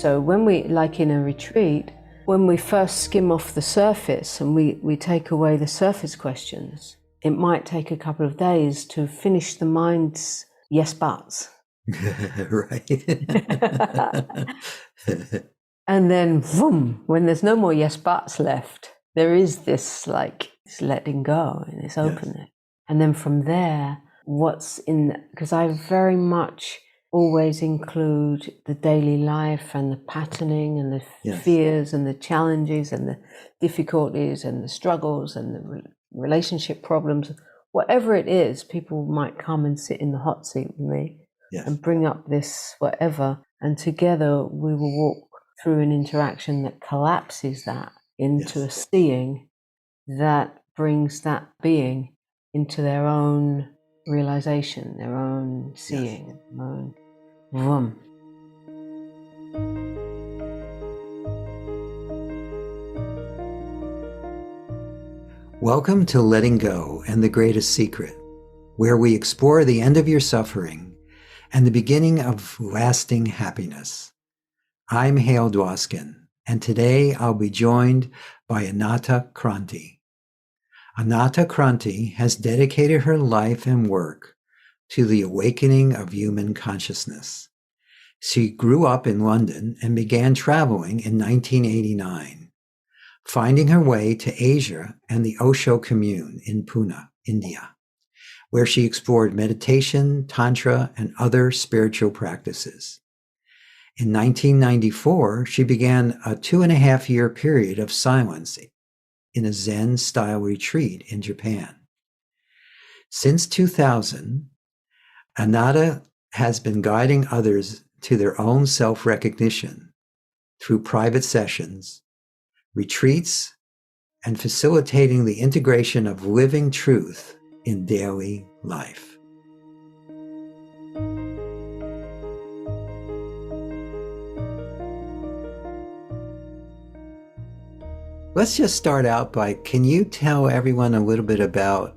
So when we, like in a retreat, when we first skim off the surface and we take away the surface questions, it might take a couple of days to finish the mind's yes buts. Right. And then, boom, when there's no more yes buts left, there is this like this letting go and this openness. Yes. And then from there, what's in, because I very much always include the daily life and the patterning and the fears and the challenges and the difficulties and the struggles and the relationship problems, whatever it is. People might come and sit in the hot seat with me and bring up this whatever, and together we will walk through an interaction that collapses that into a seeing that brings that being into their own realization, their own seeing, their own vroom. Welcome to Letting Go and the Greatest Secret, where we explore the end of your suffering and the beginning of lasting happiness. I'm Hale Dwoskin, and today I'll be joined by Ananta Kranti. Ananta Kranti has dedicated her life and work to the awakening of human consciousness. She grew up in London and began traveling in 1989, finding her way to Asia and the Osho commune in Pune, India, where she explored meditation, tantra, and other spiritual practices. In 1994, she began a 2.5-year period of silence in a Zen-style retreat in Japan. Since 2000, Ananta has been guiding others to their own self-recognition through private sessions, retreats, and facilitating the integration of living truth in daily life. Let's just start out by, can you tell everyone a little bit about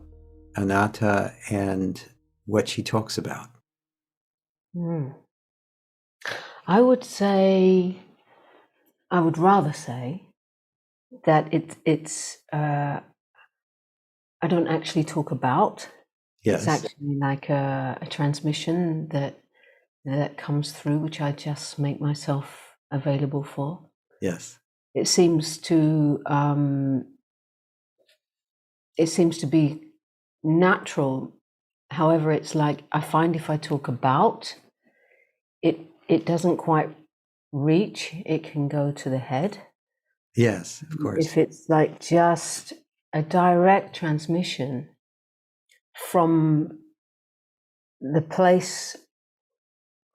Ananta and what she talks about? I would rather say that it's I don't actually talk about. Yes. It's actually like a transmission that comes through, which I just make myself available for. Yes. It seems to be natural. However, it's like I find if I talk about it, it doesn't quite reach. It can go to the head. Yes, of course. If it's like just a direct transmission from the place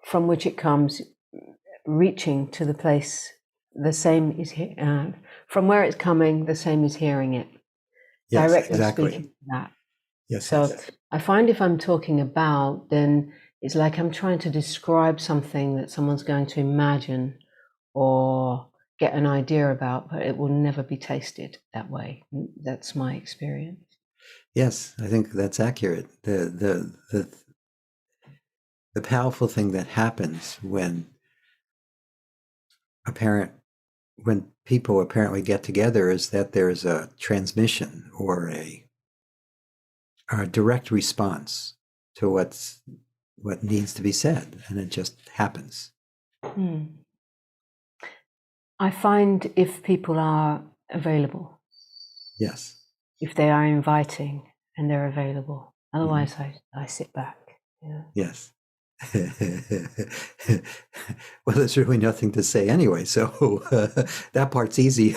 from which it comes, reaching to the place, the same is from where it's coming, the same as hearing it. Yes, Directly exactly. speaking to that. Yes. So yes. I find if I'm talking about, then it's like I'm trying to describe something that someone's going to imagine or get an idea about, but it will never be tasted that way. That's my experience. Yes, I think that's accurate. The powerful thing that happens when people apparently get together is that there's a transmission or a direct response to what needs to be said, and it just happens. I find if people are available. Yes. If they are inviting and they're available. Otherwise, I sit back. Yeah. Yes. Well, there's really nothing to say anyway, so that part's easy.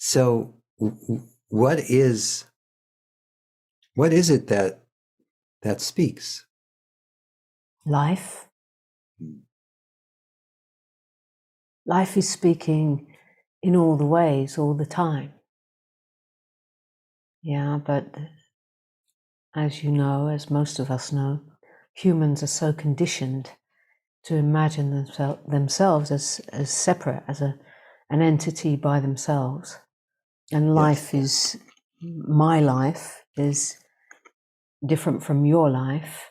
So what is it that speaks? Life. Life is speaking in all the ways, all the time. Yeah, but as you know, as most of us know, humans are so conditioned to imagine themselves as separate, as an entity by themselves. And life is, my life is different from your life,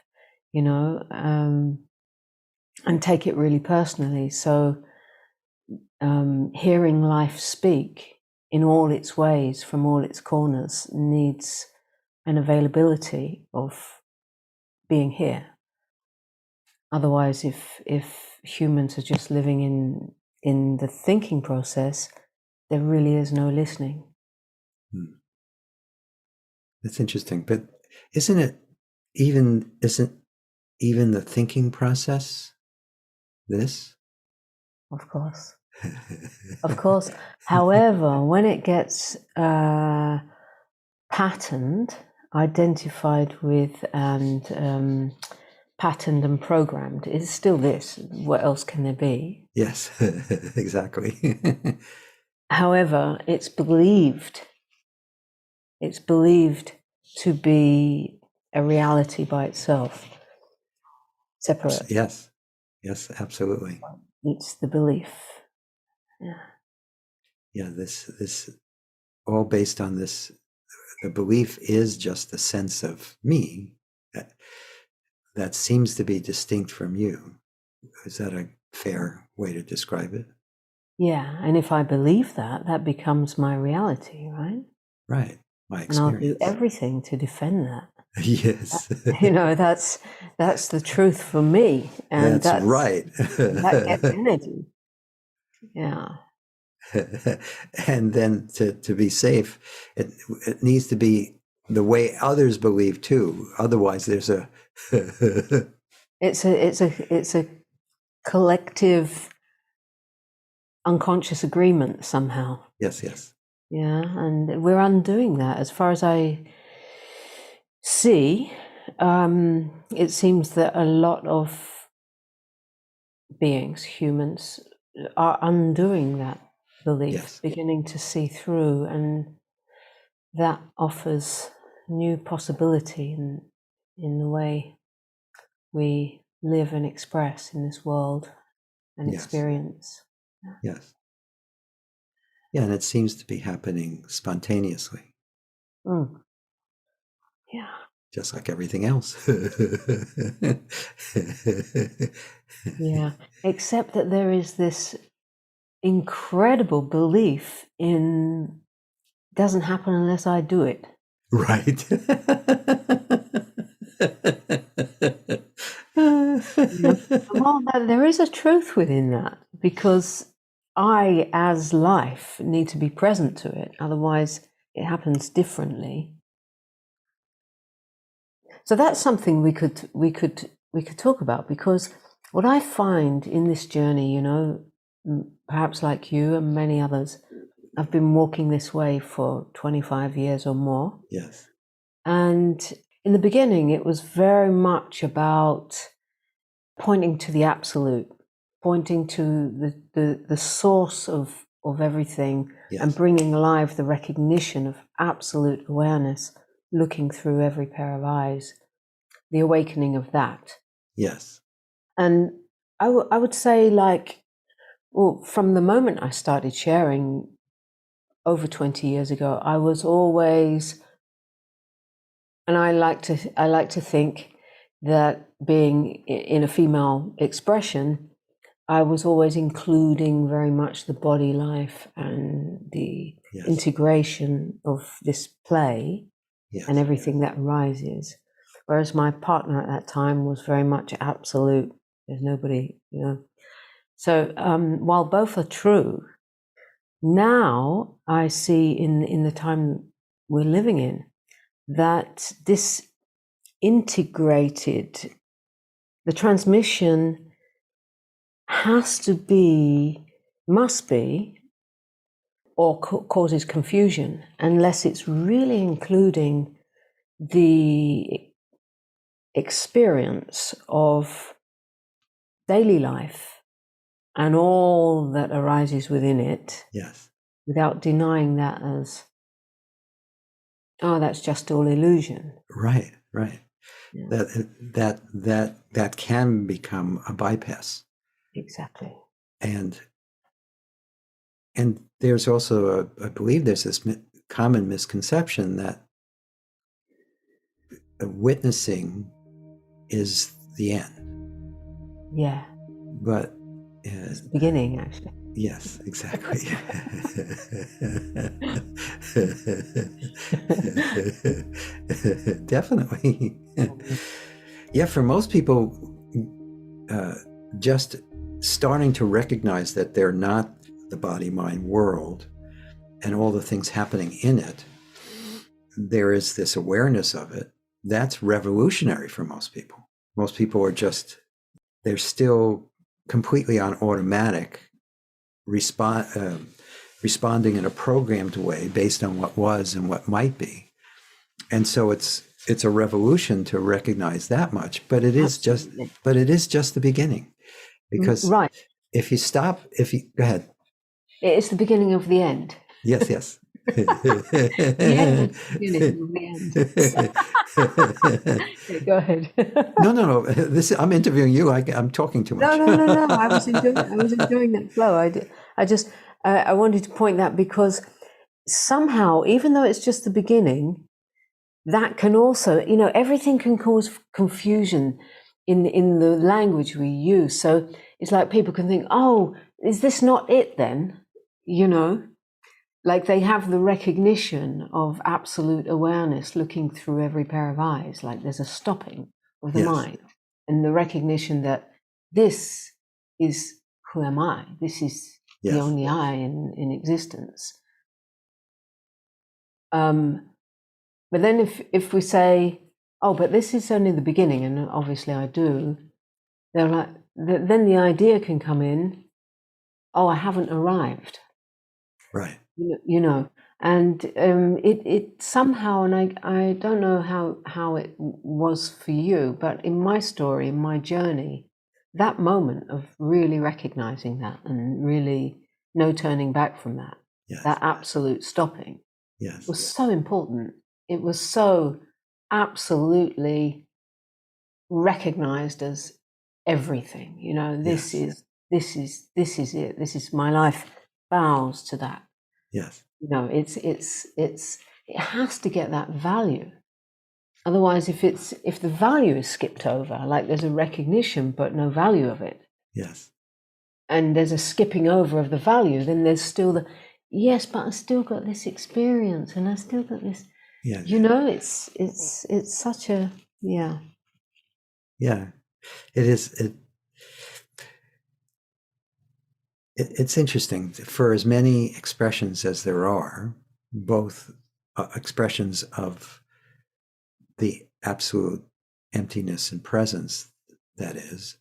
you know, and take it really personally. So hearing life speak in all its ways, from all its corners, needs an availability of being here. Otherwise, if humans are just living in the thinking process, there really is no listening. That's interesting. But isn't even the thinking process this? Of course. Of course. However, when it gets patterned, identified with, and patterned and programmed, it's still this. What else can there be? Yes, exactly. However, it's believed to be a reality by itself, separate. Yes, absolutely. It's the belief. Yeah. Yeah, this all based on this. The belief is just the sense of me that seems to be distinct from you. Is that a fair way to describe it? Yeah, and if I believe that, that becomes my reality, right? Right, my And I'll do experience. everything to defend that. Yes. You know, that's the truth for me, and that's right. That gets energy. Yeah. And then to be safe, it needs to be the way others believe too. Otherwise, there's a it's a collective unconscious agreement somehow. Yes. Yeah, and we're undoing that. As far as I see, it seems that a lot of beings, humans, are undoing that belief, Yes. beginning to see through, and that offers new possibility in the way we live and express in this world and Yes. experience. Yes. Yeah, and it seems to be happening spontaneously. Mm. Yeah. Just like everything else. Yeah. Except that there is this incredible belief in doesn't happen unless I do it. Right. Well, there is a truth within that, because I, as life, need to be present to it. Otherwise, it happens differently. So that's something we could talk about, because what I find in this journey, you know, perhaps like you and many others, I've been walking this way for 25 years or more. Yes. And in the beginning, it was very much about pointing to the absolute, pointing to the source of everything, Yes. and bringing alive the recognition of absolute awareness, looking through every pair of eyes, the awakening of that. Yes. And I would say, like, well, from the moment I started sharing over 20 years ago, I was always, and I like to think that being in a female expression, I was always including very much the body life and the integration of this play and everything that arises. Whereas my partner at that time was very much absolute. There's nobody, you know. So while both are true, now I see in the time we're living in that this integrated, the transmission must be, or causes confusion unless it's really including the experience of daily life and all that arises within it. Yes. Without denying that as, oh, that's just all illusion. Right. Yeah. That can become a bypass. Exactly. And there's also I believe there's this common misconception that witnessing is the end. Yeah. But It's the beginning, actually. yes, exactly. Definitely. Yeah, for most people, just starting to recognize that they're not the body-mind world and all the things happening in it, there is this awareness of it. That's revolutionary for most people. Most people are just, they're still completely on automatic, responding in a programmed way based on what was and what might be. And so it's a revolution to recognize that much, but it is just the beginning. Because right. if you go ahead. It's the beginning of the end. Yes, yes. The beginning of the end. Okay, go ahead. No. I'm interviewing you. I'm talking too much. No. I was enjoying that flow. I wanted to point that because somehow, even though it's just the beginning, that can also, everything can cause confusion in the language we use. So it's like people can think, oh, is this not it then? Like they have the recognition of absolute awareness looking through every pair of eyes, like there's a stopping of the mind and the recognition that this is who am I? This is the only I in existence. But then if we say, oh, but this is only the beginning, and obviously I do, they're like, then the idea can come in, oh, I haven't arrived. Right. And it somehow, and I don't know how it was for you, but in my story, in my journey, that moment of really recognizing that and really no turning back from that, that absolute stopping, was so important. It was so absolutely recognized as everything. This is it. This is my life bows to that. Yes. It has to get that value. Otherwise, if the value is skipped over, like there's a recognition but no value of it. Yes. And there's a skipping over of the value, then there's still the yes, but I still got this experience and I still got this. Yeah. It's such a Yeah. It is it's interesting. For as many expressions as there are, both expressions of the absolute emptiness and presence, that is,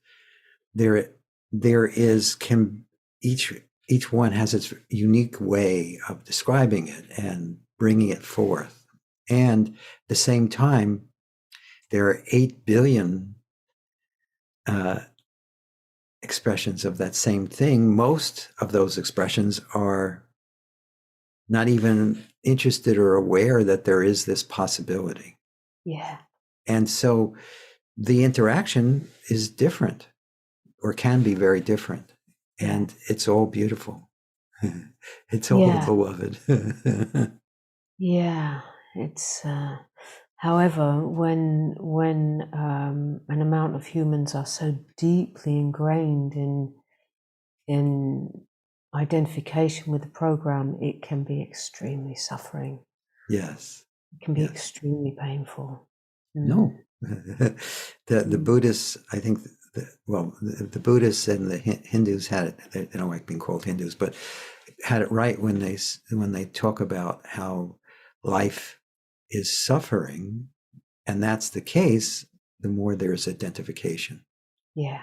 each one has its unique way of describing it and bringing it forth. And at the same time, there are 8 billion expressions of that same thing. Most of those expressions are not even interested or aware that there is this possibility. Yeah. And so the interaction is different, or can be very different. And it's all beautiful. It's all beloved. Yeah. It's however, when an amount of humans are so deeply ingrained in identification with the program, it can be extremely suffering. Yes. It can be extremely painful. No. The Buddhists, I think, the Buddhists and the Hindus had it, they don't like being called Hindus, but had it right when they talk about how life is suffering, and that's the case, the more there's identification. Yeah,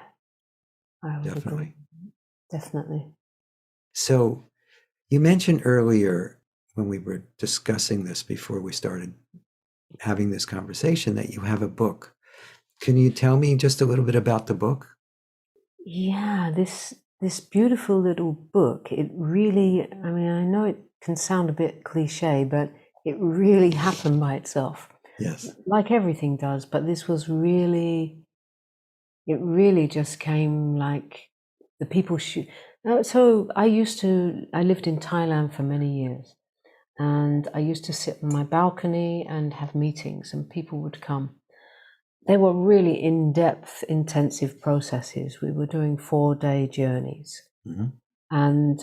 I would agree. Definitely. So you mentioned earlier when we were discussing this before we started having this conversation that you have a book. Can you tell me just a little bit about the book? Yeah, this beautiful little book, it really, I mean, I know it can sound a bit cliche, but it really happened by itself. Yes. Like everything does, but this was really, it really just came like the people So I lived in Thailand for many years, and I used to sit on my balcony and have meetings, and people would come. they were really in-depth, intensive processes. We were doing 4-day journeys. Mm-hmm. And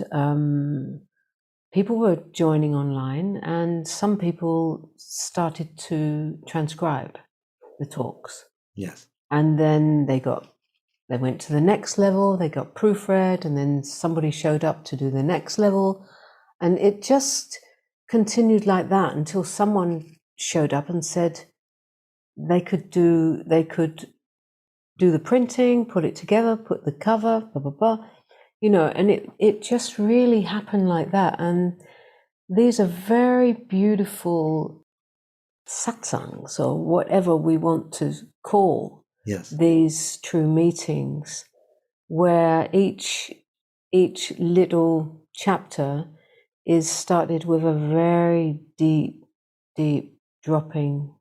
people were joining online, and some people started to transcribe the talks. Yes. And then they went to the next level, they got proofread, and then somebody showed up to do the next level. And it just continued like that until someone showed up and said they could do the printing, put it together, put the cover, blah, blah, blah. And it just really happened like that. And these are very beautiful satsangs, or whatever we want to call these true meetings, where each little chapter is started with a very deep dropping,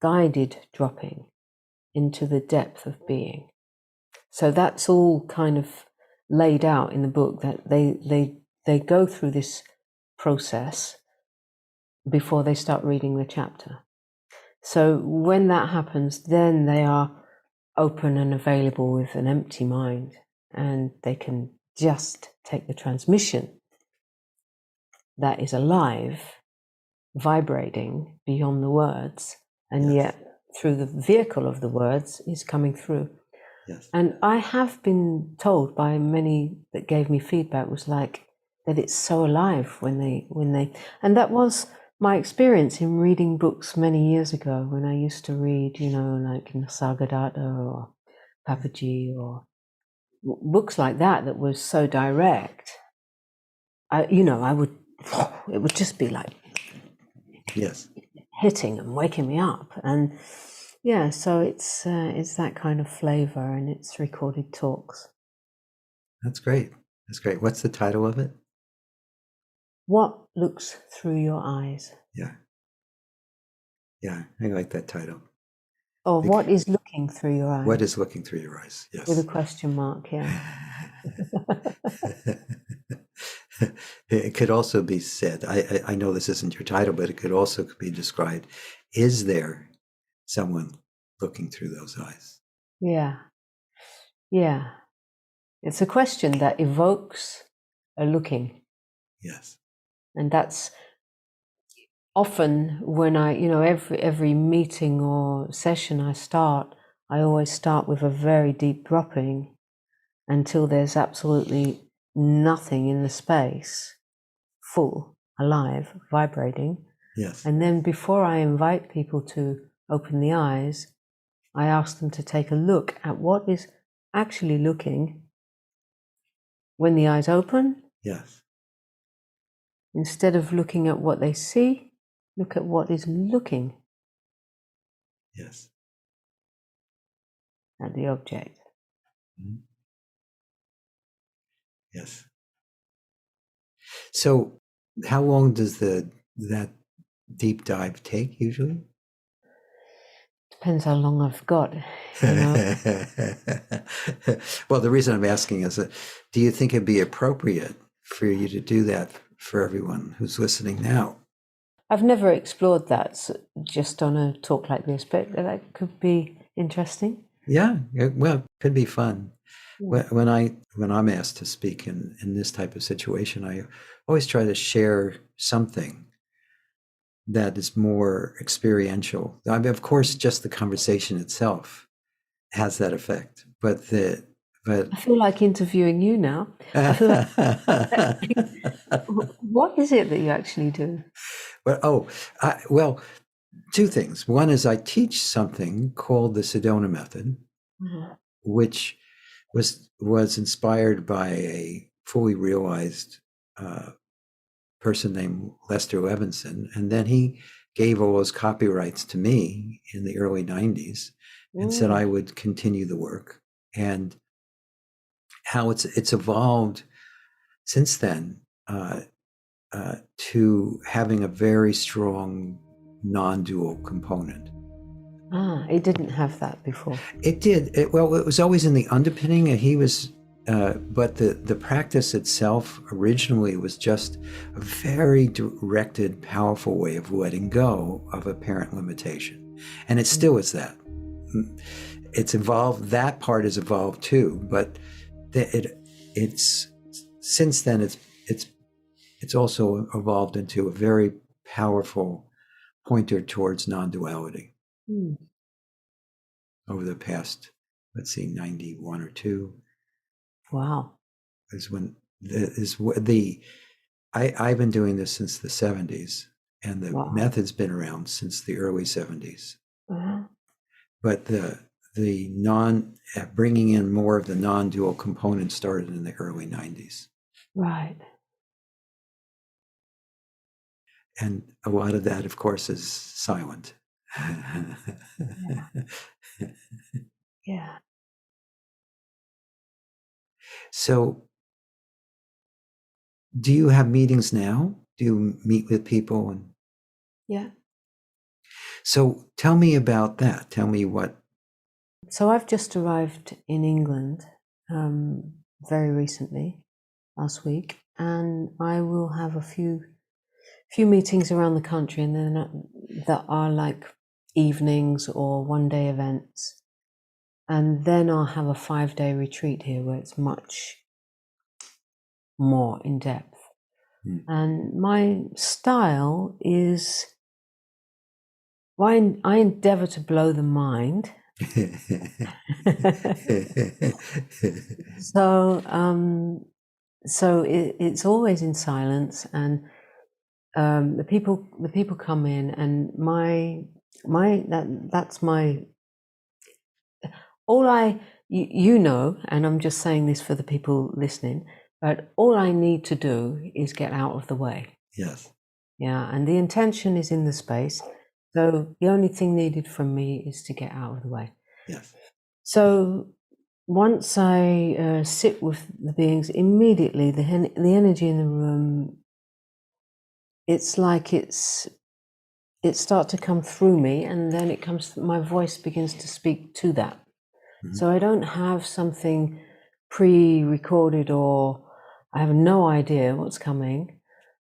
guided dropping into the depth of being. So that's all kind of laid out in the book, that they go through this process before they start reading the chapter. So when that happens, then they are open and available with an empty mind, and they can just take the transmission that is alive, vibrating beyond the words, and yet through the vehicle of the words is coming through. Yes. And I have been told by many that gave me feedback, was like that it's so alive when they, and that was my experience in reading books many years ago, when I used to read, like Nisargadatta or Papaji, or books like that was so direct. It would just be like hitting and waking me up. And so it's that kind of flavor, and it's recorded talks. That's great. What's the title of it? What Looks Through Your Eyes. Yeah, I like that title. Or what is looking through your eyes? What is looking through your eyes? Yes. With a question mark, yeah. It could also be said, I know this isn't your title, but it could also be described, is there someone looking through those eyes? Yeah. It's a question that evokes a looking. Yes. And that's often when I, every meeting or session I always start with a very deep dropping until there's absolutely nothing in the space, full, alive, vibrating. Yes. And then before I invite people to open the eyes, I ask them to take a look at what is actually looking when the eyes open. Yes. Instead of looking at what they see, look at what is looking. Yes. At the object. Mm-hmm. Yes. So how long does that deep dive take usually? Depends how long I've got. Well, the reason I'm asking is that, do you think it'd be appropriate for you to do that for everyone who's listening now? I've never explored that just on a talk like this, but that could be interesting. Yeah, well, it could be fun. When I'm asked to speak in this type of situation, I always try to share something that is more experiential. I mean, of course, just the conversation itself has that effect, but I feel like interviewing you now. I feel like, what is it that you actually do? Well, two things. One is I teach something called the Sedona method, which was inspired by a fully realized person named Lester Levinson, and then he gave all those copyrights to me in the early 90s and said I would continue the work. And how it's evolved since then to having a very strong non-dual component. It didn't have that before. It did. It was always in the underpinning, and he was, but the practice itself originally was just a very directed, powerful way of letting go of apparent limitation. And it still is that. it's evolved. That part has evolved too, but it's since then it's also evolved into a very powerful pointer towards non-duality over the past, let's see, 91 or 2. Wow. I've been doing this since the 70s, and the Wow. method's been around since the early 70s. Uh-huh. But the bringing in more of the non-dual component started in the early 90s. Right. And a lot of that, of course, is silent. Yeah. So, do you have meetings now? Do you meet with people? And Yeah. so tell me about that. Tell me what. So I've just arrived in England very recently, last week, and I will have a few meetings around the country, and then that are like evenings or one-day events, and then I'll have a 5-day retreat here where it's much more in depth. And my style is, I endeavor to blow the mind. So it's always in silence, and the people come in, and that's my you know, and I'm just saying this for the people listening, but all I need to do is get out of the way. Yes. Yeah, and the intention is in the space. So the only thing needed from me is to get out of the way. Yes. So once I sit with the beings, immediately the energy in the room, it's like it starts to come through me, and then my voice begins to speak to that. So I don't have something pre-recorded, or I have no idea what's coming,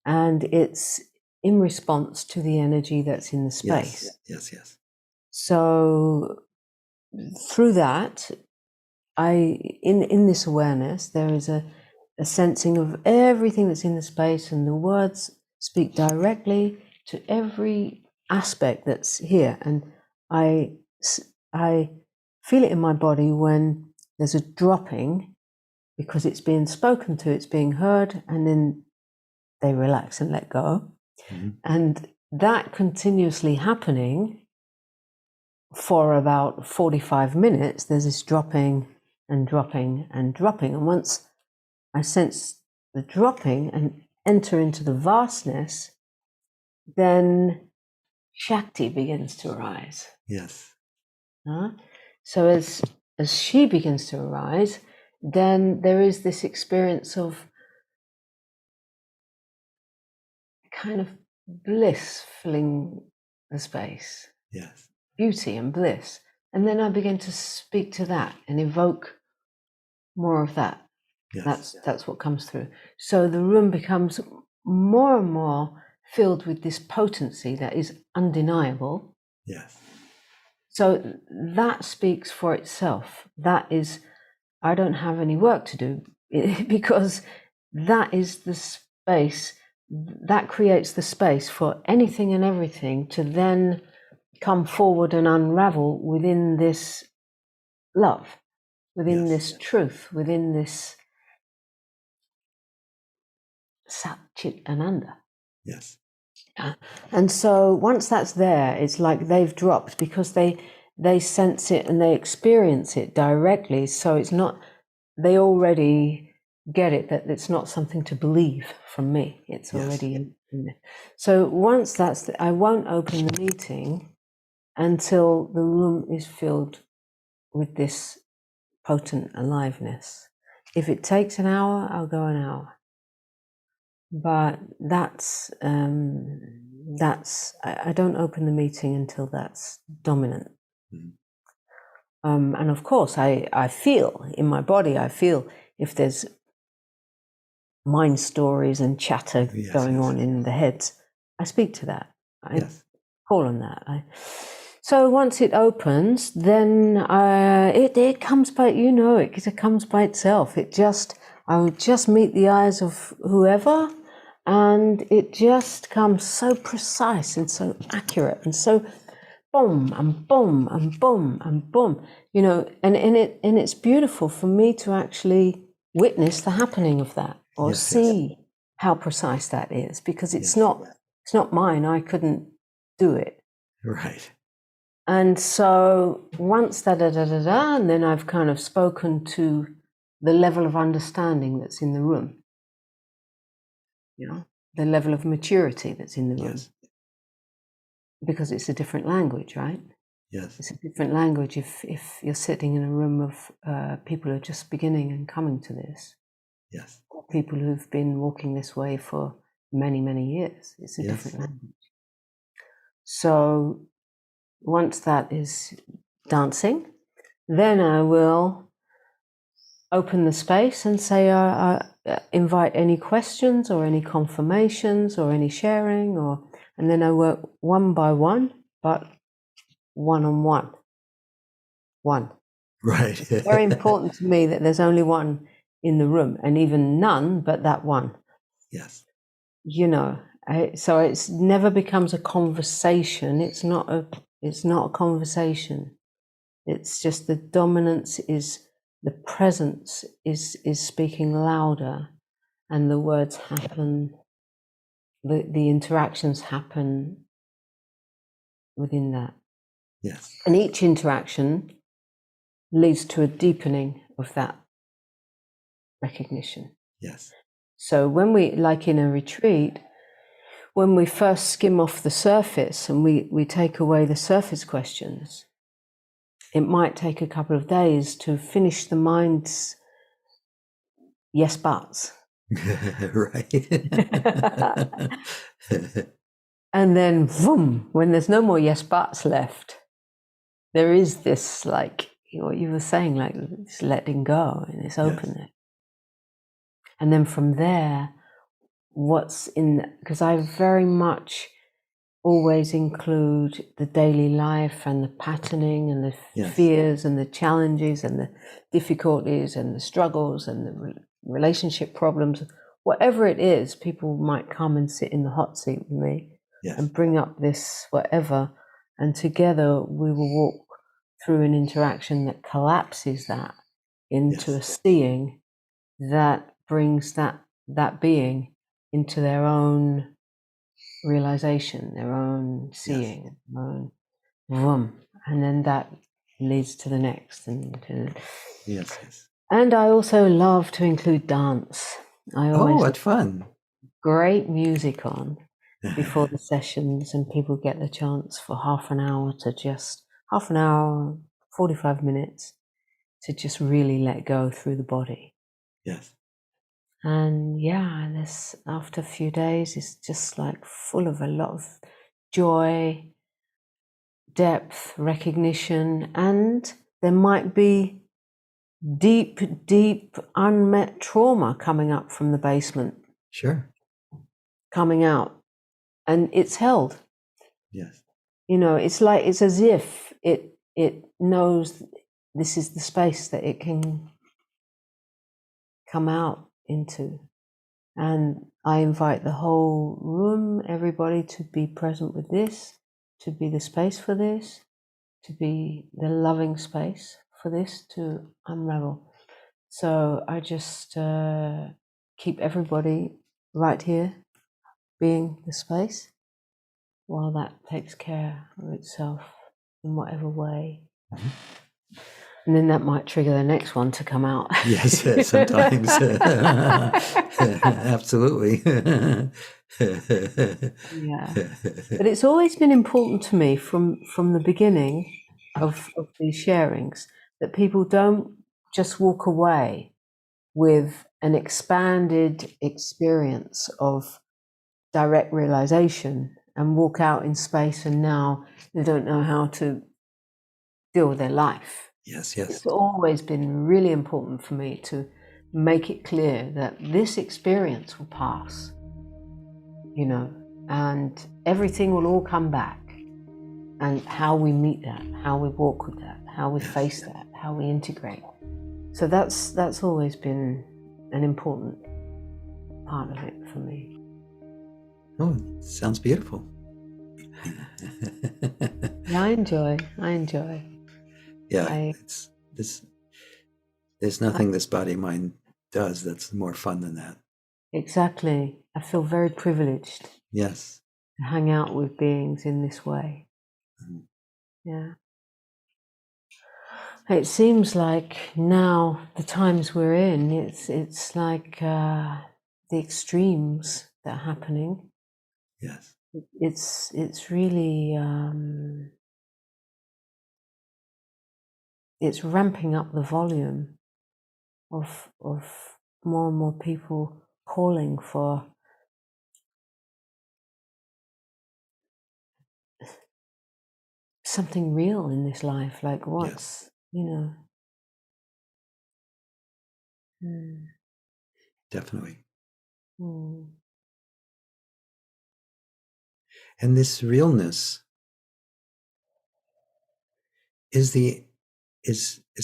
and it's in response to the energy that's in the space. Yes. So through that, in this awareness, there is a sensing of everything that's in the space, and the words speak directly to every aspect that's here. And I feel it in my body when there's a dropping, because it's being spoken to, it's being heard, and then they relax and let go. And that continuously happening for about 45 minutes, there's this dropping and dropping and dropping. And once I sense the dropping and enter into the vastness, then Shakti begins to arise. Yes. So as she begins to arise, then there is this experience of kind of bliss filling the space. Yes. Beauty and bliss. And then I begin to speak to that and evoke more of that. Yes. That's what comes through. So the room becomes more and more filled with this potency that is undeniable. Yes. So that speaks for itself. That is, I don't have any work to do, because that is the space, that creates the space for anything and everything to then come forward and unravel within this love, within this truth, within this Sat Chit Ananda. Yes. And so once that's there, it's like they've dropped, because they sense it and they experience it directly. So it's not, they already get it, that it's not something to believe from me. It's already in there. So once that's, I won't open the meeting until the room is filled with this potent aliveness. If it takes an hour, I'll go an hour. But that's I don't open the meeting until that's dominant. And of course, I feel in my body, I feel if there's mind stories and chatter going on in the heads, I speak to that. I call on that. So once it opens, then it comes by, you know, it comes by itself. I would just meet the eyes of whoever, and it just comes so precise and so accurate and so boom and boom and boom and boom, you know, and it's beautiful for me to actually witness the happening of that, or Yes, yes. see how precise that is, because it's not mine. I couldn't do it. Right. And so once and then I've kind of spoken to the level of understanding that's in the room, you know, the level of maturity that's in the room, Yes. because it's a different language, right? Yes. It's a different language if you're sitting in a room of people who are just beginning and coming to this, Yes. or people who've been walking this way for many, many years. It's a Yes. different language. So once that is dancing, then I will open the space and say, invite any questions or any confirmations or any sharing, and then I work one by one, but one-on-one. One. Right. It's very important to me that there's only one in the room, and even none but that one. Yes. You know, so it's never becomes a conversation. It's not a conversation. It's just the dominance is, the presence is speaking louder, and the words happen, the interactions happen within that. Yes. And each interaction leads to a deepening of that recognition. Yes. So when we, like in a retreat, when we first skim off the surface and we take away the surface questions, it might take a couple of days to finish the mind's yes buts. Right. And then, boom, when there's no more yes buts left, there is this, like what you were saying, like this letting go and this openness. And then from there, because I very much always include the daily life and the patterning and the fears and the challenges and the difficulties and the struggles and the relationship problems, whatever it is. People might come and sit in the hot seat with me and bring up this whatever, and together we will walk through an interaction that collapses that into a seeing that brings that being into their own realization, their own seeing, their own vroom, and then that leads to the next. And I also love to include dance. I always what fun. Great music on before the sessions, and people get the chance for half an hour, 45 minutes, to just really let go through the body. Yes. And this, after a few days, is just like full of a lot of joy, depth, recognition, and there might be deep, deep unmet trauma coming up from the basement. Sure. Coming out, and it's held. Yes. You know, it's as if it knows this is the space that it can come out into. And I invite the whole room, everybody, to be present with this, to be the space for this, to be the loving space for this to unravel. So I just keep everybody right here being the space while that takes care of itself in whatever way. Mm-hmm. And then that might trigger the next one to come out. Yes, sometimes. Absolutely. Yeah. But it's always been important to me from the beginning of these sharings that people don't just walk away with an expanded experience of direct realization and walk out in space and now they don't know how to deal with their life. Yes. It's always been really important for me to make it clear that this experience will pass, you know, and everything will all come back. and how we meet that, how we walk with that, how we face that, how we integrate. So that's always been an important part of it for me. Oh, sounds beautiful. Yeah, I enjoy. Yeah, there's nothing this body mind does that's more fun than that. Exactly. I feel very privileged Yes. to hang out with beings in this way. Mhm. Yeah. It seems like now the times we're in, it's like the extremes that are happening. Yes. It's really it's ramping up the volume of more and more people calling for something real in this life, like what's, Yes. Definitely. Mm. And this realness is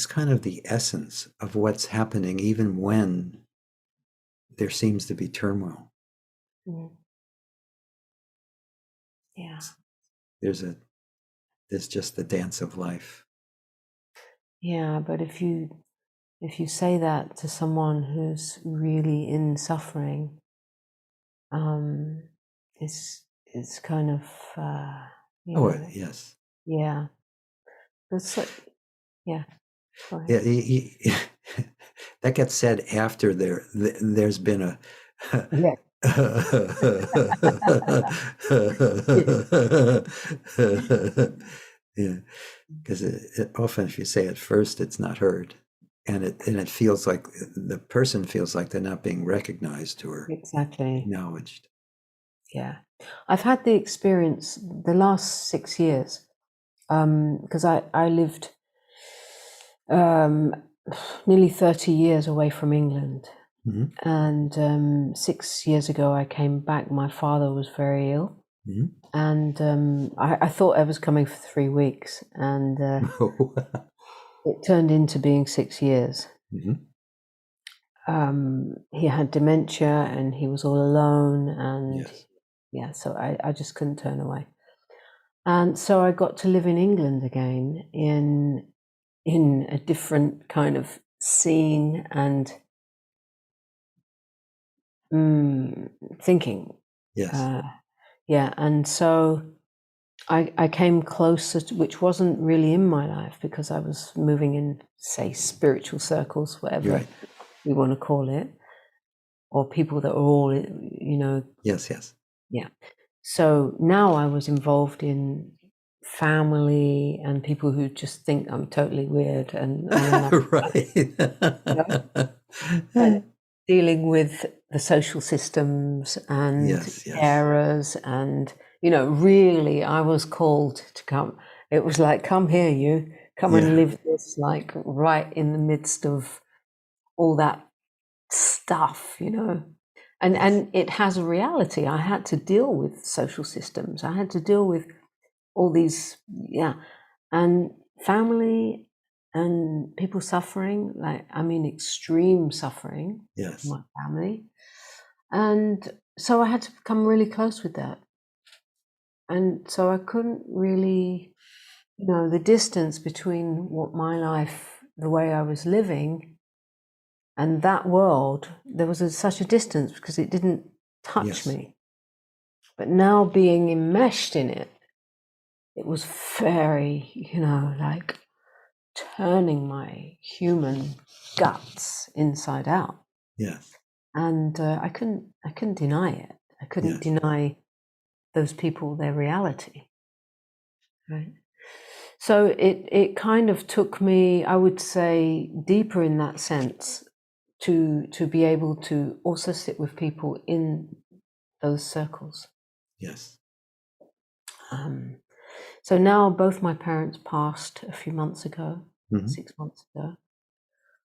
kind of the essence of what's happening, even when there seems to be turmoil. Mm. Yeah. There's just the dance of life. Yeah, but if you say that to someone who's really in suffering, it's kind of Yes. yeah. It's like, yeah. Go ahead. Yeah, that gets said after there's been a Yeah. yeah, because often if you say it first, it's not heard, and it feels like the person feels like they're not being recognized or Exactly. acknowledged. Yeah. I've had the experience the last 6 years, because I lived nearly 30 years away from England. Mhm. And 6 years ago, I came back. My father was very ill. Mhm. And I thought I was coming for 3 weeks, and it turned into being 6 years. Mhm. He had dementia, and he was all alone, and Yes. yeah, so I just couldn't turn away. And so I got to live in England again, in a different kind of scene and thinking. Yes. Yeah, and so I came closer to, which wasn't really in my life because I was moving in, say, spiritual circles, whatever You're right. we want to call it, or people that are all, Yes. Yes. yeah. So now I was involved in family and people who just think I'm totally weird, and then and dealing with the social systems and Yes. Yes. carers, and really I was called to come. It was like, come here, you come and Yeah. live this, like right in the midst of all that stuff, and Yes. it has a reality. I had to deal with social systems. I had to deal with all these, yeah, and family and people suffering, like, I mean, extreme suffering in Yes. my family. And so I had to become really close with that. And so I couldn't really, the distance between what my life, the way I was living, and that world, there was such a distance because it didn't touch Yes. me. But now being enmeshed in it, it was very, like turning my human guts inside out. Yes. And I couldn't deny it. I couldn't Yes. deny those people their reality, right? So it kind of took me, I would say, deeper in that sense, to be able to also sit with people in those circles. Yes. So now both my parents passed a few months ago, Mhm. 6 months ago,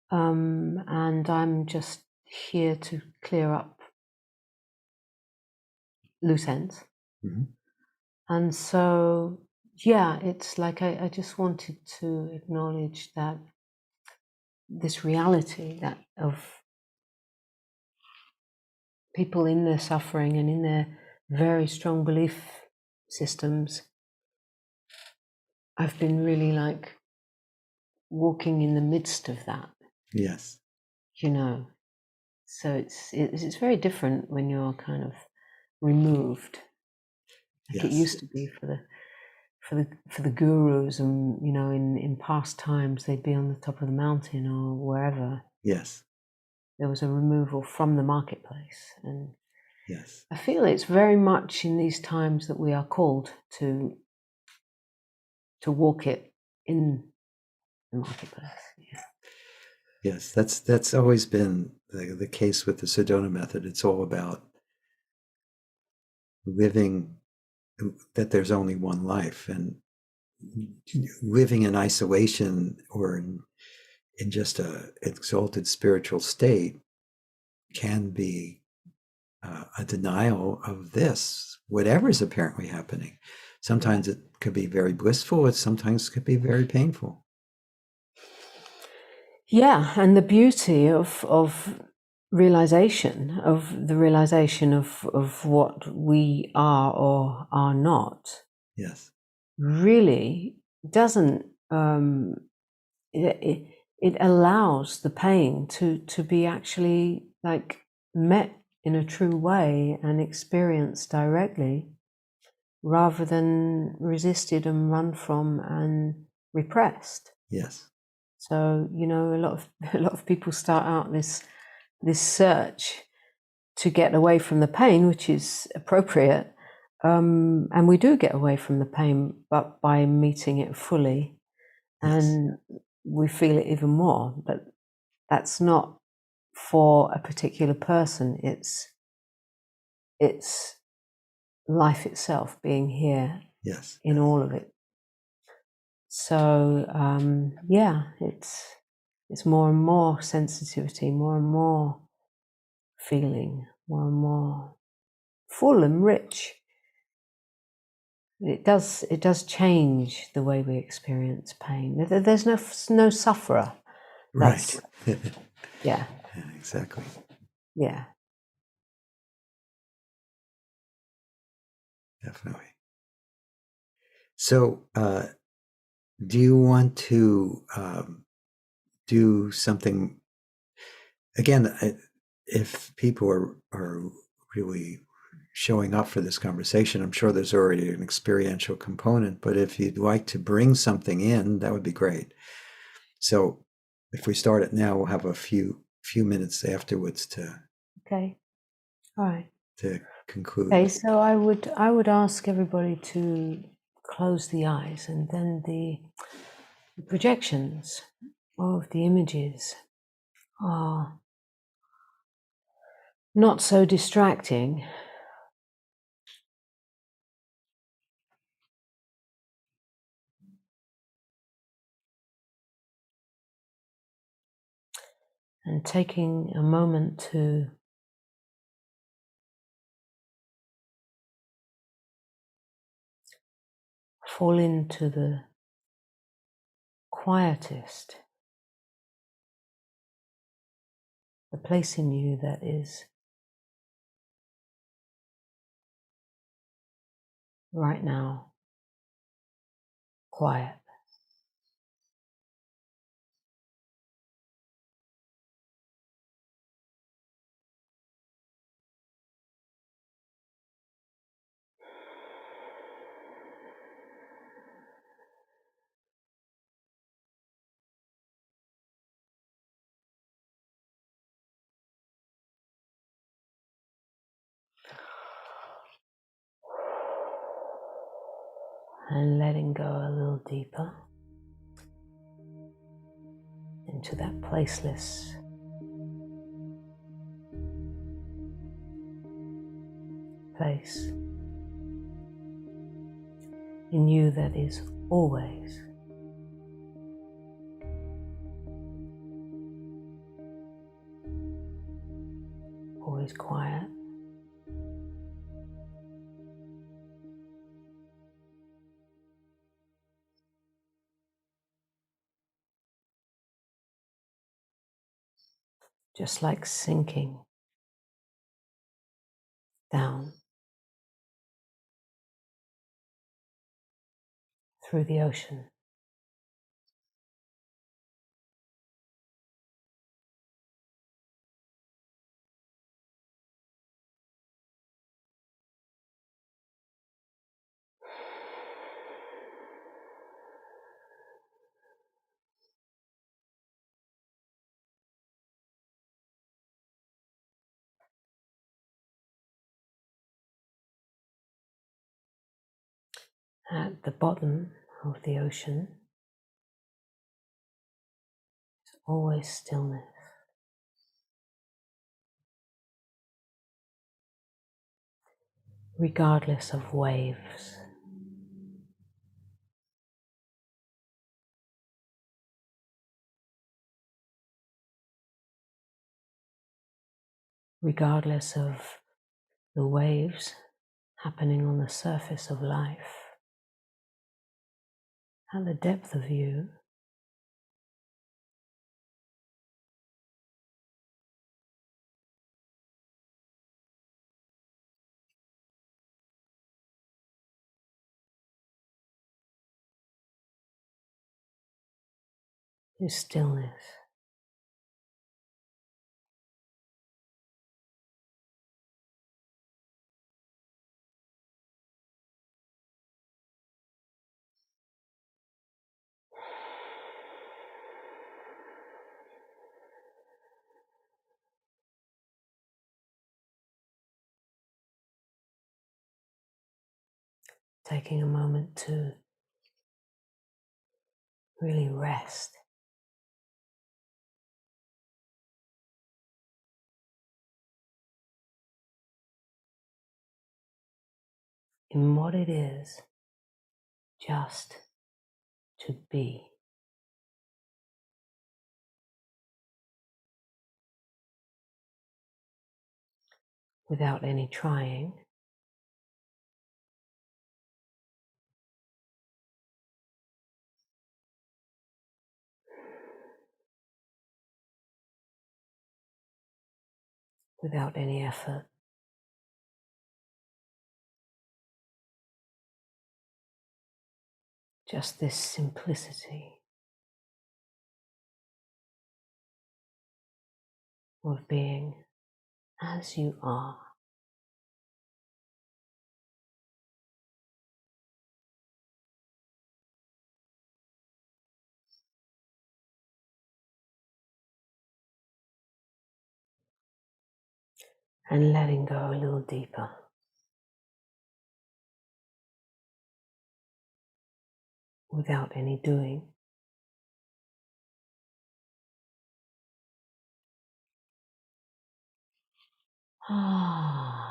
and I'm just here to clear up loose ends. Mhm. And so yeah, it's like I just wanted to acknowledge that this reality that of people in their suffering and in their very strong belief systems. I've been really like walking in the midst of that, Yes. you know. So it's very different when you're kind of removed, like it Yes. used to be for the gurus, and you know, in past times they'd be on the top of the mountain or wherever. Yes. There was a removal from the marketplace, and Yes. I feel it's very much in these times that we are called to walk it in the marketplace. Yeah. Yes. That's always been the case with the Sedona method. It's all about living that there's only one life, and living in isolation or in just a exalted spiritual state can be a denial of this, whatever is apparently happening. Sometimes it could be very blissful, it sometimes could be very painful. Yeah, and the beauty of realization, of the realization of what we are or are not, Yes. really doesn't it allows the pain to be actually like met in a true way and experienced directly, rather than resisted and run from and repressed. Yes. So, you know, a lot of people start out this search to get away from the pain, which is appropriate, and we do get away from the pain, but by meeting it fully, Yes. and we feel it even more. But that's not for a particular person. It's life itself being here Yes. in all of it. So yeah, it's more and more sensitivity, more and more feeling, more and more full and rich. It does change the way we experience pain. There's no sufferer. Right. Yeah. Exactly. Yeah. Definitely. So, do you want to do something again? If people are really showing up for this conversation, I'm sure there's already an experiential component, but if you'd like to bring something in, that would be great. So if we start it now, we'll have a few minutes afterwards Okay. All right. to conclude. Okay. So I would ask everybody to close the eyes, and then the projections of the images are not so distracting. And taking a moment to fall into the quietest, the place in you that is right now quiet. And letting go a little deeper into that placeless place in you that is always quiet. just like sinking down through the ocean. At the bottom of the ocean is always stillness. Regardless of waves. Regardless of the waves happening on the surface of life, at the depth of you, is stillness. Taking a moment to really rest in what it is just to be. Without any trying, without any effort. Just this simplicity of being as you are. And letting go a little deeper. Without any doing. Ah.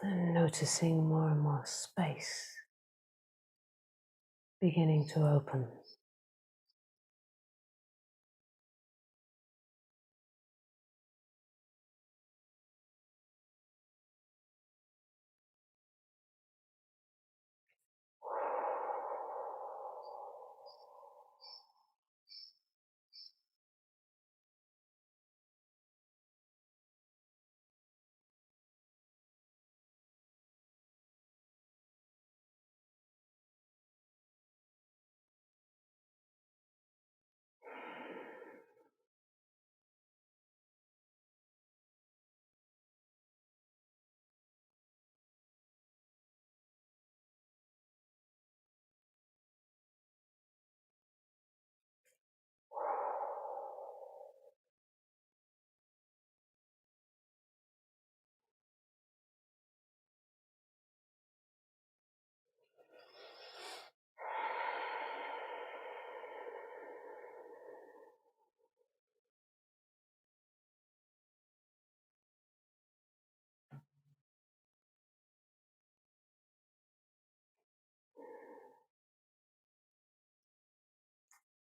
And noticing more and more space beginning to open.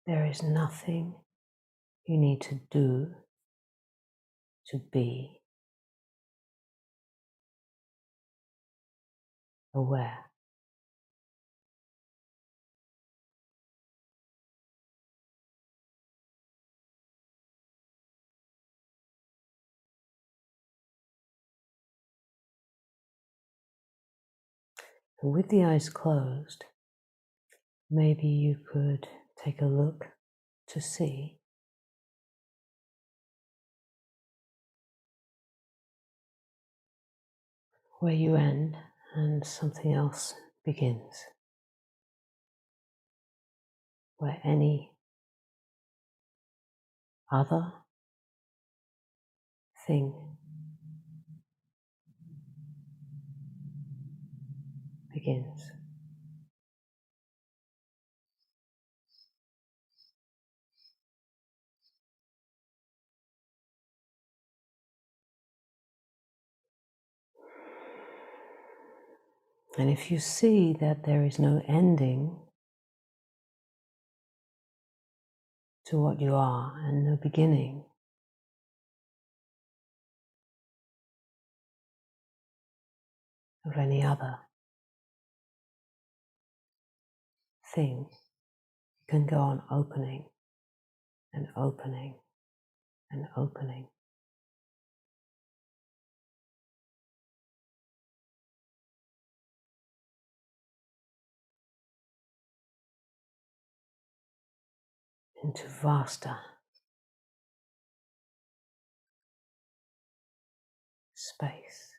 There is nothing you need to do to be aware. And with the eyes closed, maybe you could take a look to see where you end and something else begins, where any other thing begins. And if you see that there is no ending to what you are and no beginning of any other thing, you can go on opening and opening and opening. Into vaster space.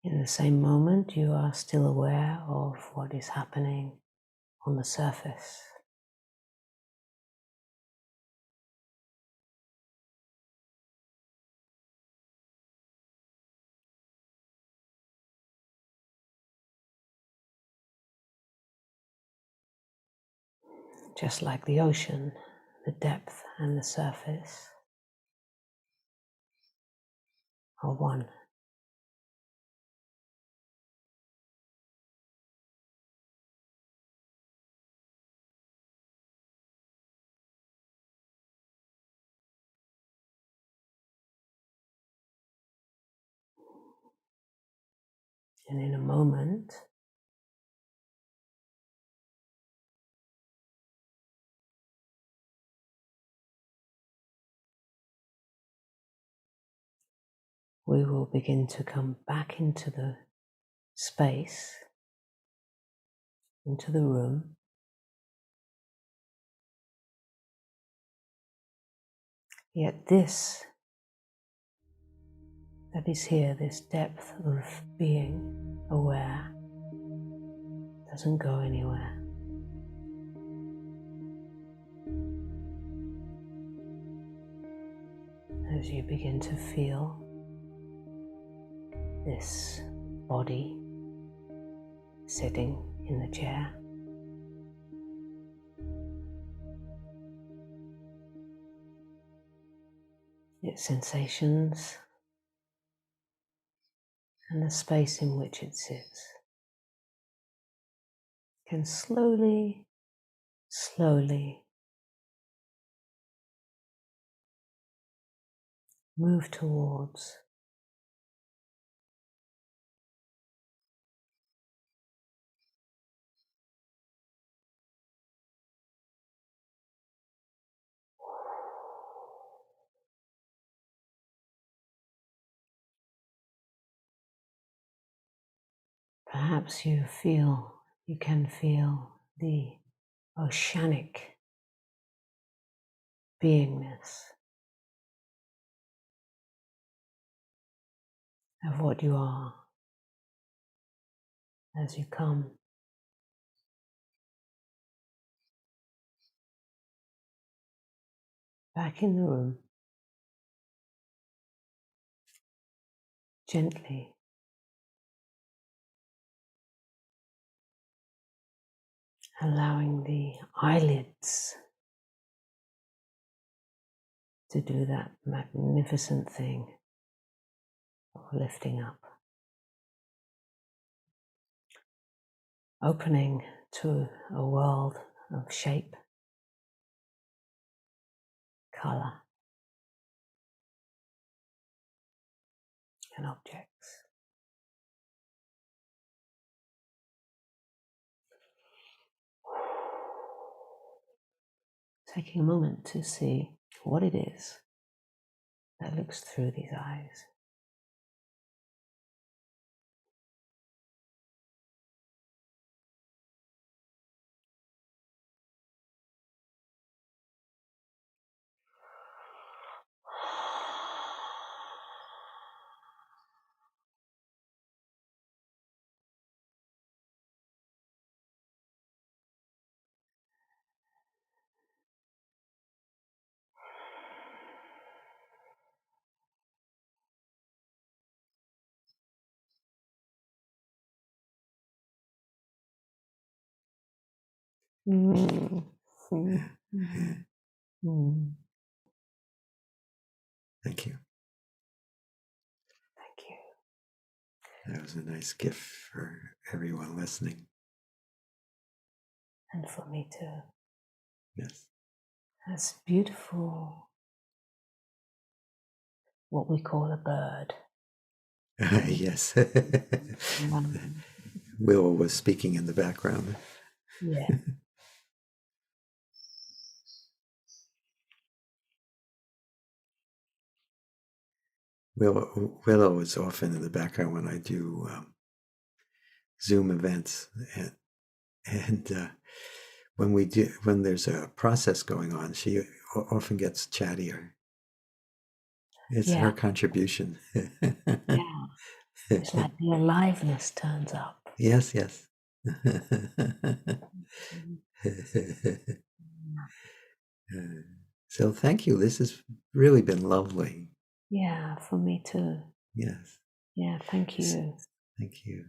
In the same moment, you are still aware of what is happening on the surface. Just like the ocean, the depth and the surface are one. And in a moment, we will begin to come back into the space, into the room, yet this that is here, this depth of being aware, doesn't go anywhere. As you begin to feel this body sitting in the chair, its sensations and the space in which it sits, can slowly, slowly move towards perhaps you can feel the oceanic beingness of what you are as you come back in the room, gently allowing the eyelids to do that magnificent thing of lifting up, opening to a world of shape, color, and objects. Taking a moment to see what it is that looks through these eyes. Mm. Mm. Mm. Mm. Thank you. Thank you. That was a nice gift for everyone listening. And for me too. Yes. That's beautiful. What we call a bird. Yes. Will was speaking in the background. Yeah. Willow is often in the background when I do Zoom events, and when there's a process going on, she often gets chattier. It's her contribution. Yeah. It's like the aliveness turns up. Yes, yes. So thank you. This has really been lovely. Yeah, for me too. Yes. Yeah, thank you. Thank you.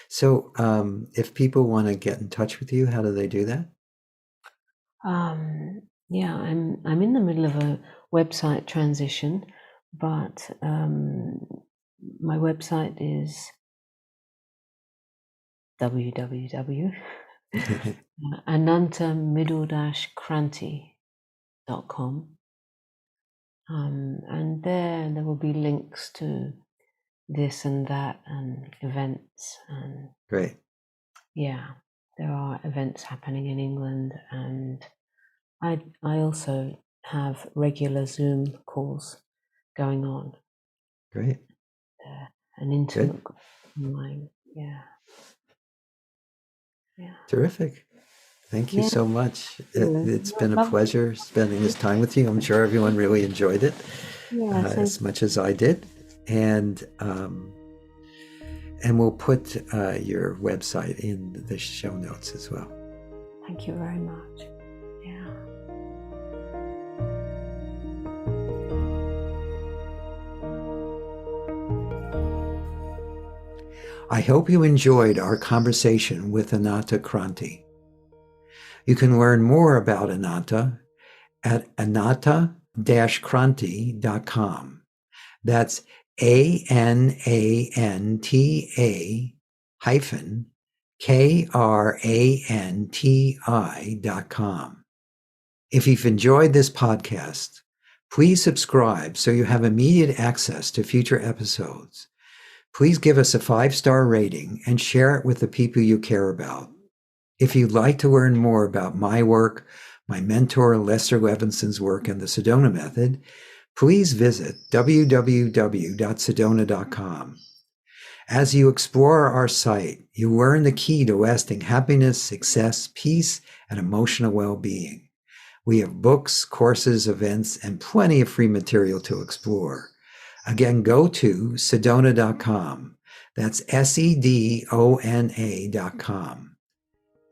So if people want to get in touch with you, how do they do that? Yeah, I'm in the middle of a website transition, but my website is www.ananta-kranti.com. And there will be links to this and that and events, and Great. yeah, there are events happening in England, and I also have regular Zoom calls going on. Great. An intimate online. Yeah. Terrific. Thank you so much. It's been a Lovely. pleasure spending this time with you. I'm sure everyone really enjoyed it as much as I did. And we'll put your website in the show notes as well. Thank you very much. Yeah. I hope you enjoyed our conversation with Ananta Kranti. You can learn more about Ananta at ananta-kranti.com. That's ANANTA-KRANTI.com. If you've enjoyed this podcast, please subscribe so you have immediate access to future episodes. Please give us a 5-star rating and share it with the people you care about. If you'd like to learn more about my work, my mentor Lester Levinson's work, and the Sedona Method, please visit www.sedona.com. As you explore our site, you learn the key to lasting happiness, success, peace, and emotional well-being. We have books, courses, events, and plenty of free material to explore. Again, go to sedona.com. That's SEDONA.com.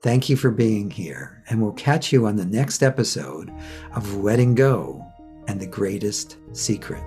Thank you for being here, and we'll catch you on the next episode of Letting Go and the Greatest Secret.